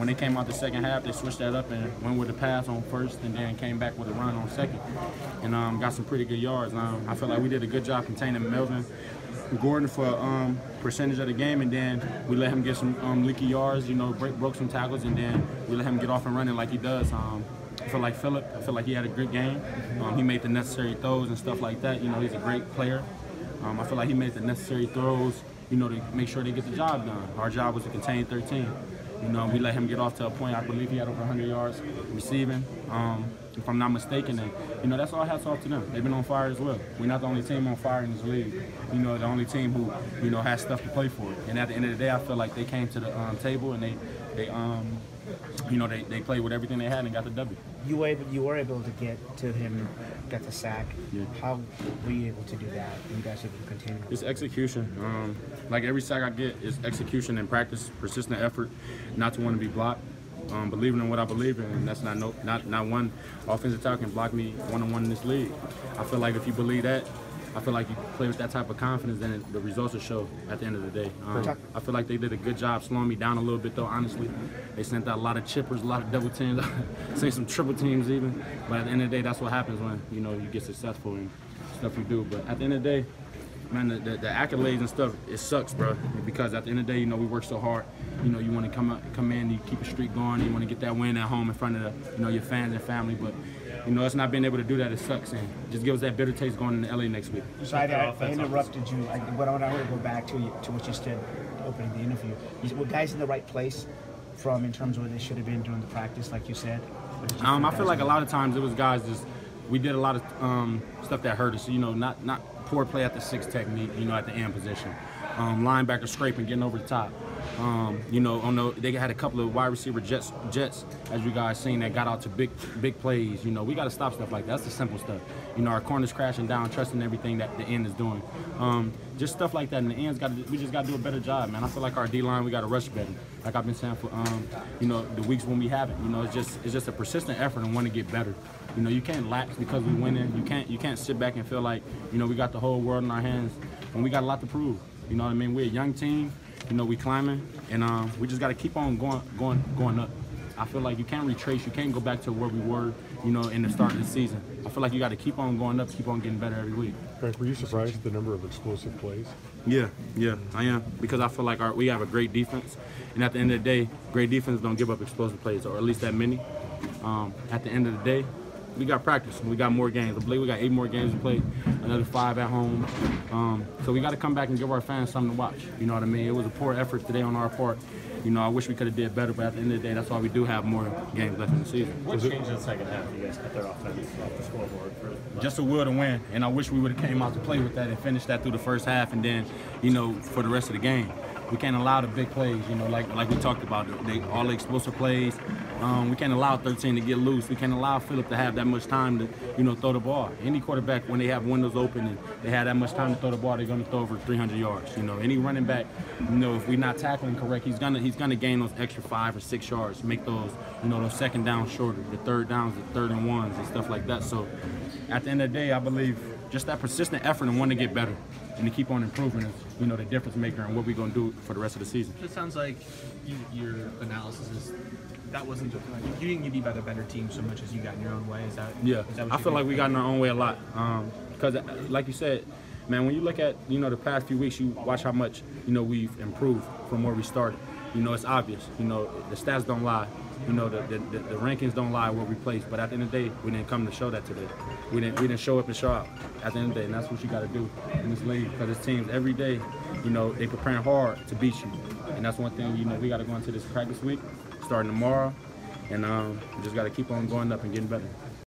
when they came out the second half, they switched that up and went with the pass on first and then came back with a run on second and got some pretty good yards. I feel like we did a good job containing Melvin Gordon for percentage of the game, and then we let him get some leaky yards, broke some tackles, and then we let him get off and running like he does. I feel like Phillip, he had a good game. He made the necessary throws and stuff like that. He's a great player. I feel like he made the necessary throws, to make sure they get the job done. Our job was to contain 13. We let him get off to a point, I believe he had over 100 yards receiving, if I'm not mistaken. And, that's all hats off to them. They've been on fire as well. We're not the only team on fire in this league. The only team who, has stuff to play for. And at the end of the day, I feel like they came to the table and they played with everything they had and got the W. You were able to get to him, get the sack. Yeah. How were you able to do that? And you guys able to continue? It's execution. Like every sack I get is execution and practice, persistent effort, not to want to be blocked. Believing in what I believe in, and that's not one offensive tackle can block me one-on-one in this league. I feel like if you believe that, I feel like you play with that type of confidence, then the results will show at the end of the day. I feel like they did a good job slowing me down a little bit, though, honestly. They sent out a lot of chippers, a lot of double teams, sent some triple teams even. But at the end of the day, that's what happens when, you get successful and stuff you do. But at the end of the day, man, the accolades and stuff, it sucks, bro. Because at the end of the day, we work so hard. You want to come in, you keep a streak going, you want to get that win at home in front of your fans and family. But us not being able to do that, it sucks. And just give us that bitter taste going into LA next week. So I interrupted you. But I want to go back to what you said opening the interview. Were guys in the right place in terms of where they should have been during the practice, like you said? I feel like a lot of times it was guys we did a lot of stuff that hurt us. Not poor play at the 6 technique, at the end position. Linebacker scraping, getting over the top. They had a couple of wide receiver jets, as you guys seen, that got out to big plays. We got to stop stuff like that. That's the simple stuff. Our corners crashing down, trusting everything that the end is doing. Just stuff like that. And the ends we just got to do a better job, man. I feel like our D-line, we got to rush better. Like I've been saying for the weeks when we haven't. It's just a persistent effort and want to get better. You can't lapse because we winning. You can't sit back and feel like we got the whole world in our hands when we got a lot to prove. You know what I mean? We're a young team. We climbing, and we just got to keep on going up. I feel like you can't retrace. You can't go back to where we were, in the start of the season. I feel like you got to keep on going up, keep on getting better every week. Frank, were you surprised at the number of explosive plays? Yeah, I am, because I feel like we have a great defense, and at the end of the day, great defense don't give up explosive plays, or at least that many. At the end of the day, we got practice. We got more games. I believe we got 8 more games to play, another 5 at home. So we got to come back and give our fans something to watch. You know what I mean? It was a poor effort today on our part. I wish we could have did better, but at the end of the day, that's why we do have more games left in the season. What changed in the second half? You guys got their offense off the scoreboard just a will to win, and I wish we would have came out to play with that and finished that through the first half, and then, for the rest of the game. We can't allow the big plays, like we talked about, all the explosive plays. We can't allow 13 to get loose. We can't allow Phillip to have that much time to, throw the ball. Any quarterback, when they have windows open and they have that much time to throw the ball, they're going to throw over 300 yards. Any running back, if we're not tackling correct, he's gonna gain those extra 5 or 6 yards, make those, those second downs shorter, the third downs, the 3rd and 1s and stuff like that. So at the end of the day, I believe just that persistent effort and wanting to get better and to keep on improving is, the difference maker and what we're going to do for the rest of the season. It sounds like your analysis is that wasn't just like you didn't get beat by the better team so much as you got in your own way. Is that? Yeah, is that what I feel like we got in our own way a lot. Because, like you said, man, when you look at the past few weeks, you watch how much we've improved from where we started. It's obvious. The stats don't lie. The rankings don't lie where we place. But at the end of the day, we didn't come to show that today. We didn't show up and show out at the end of the day, and that's what you got to do in this league. Because it's teams every day, they preparing hard to beat you, and that's one thing we got to go into this practice week, starting tomorrow, and we just got to keep on going up and getting better.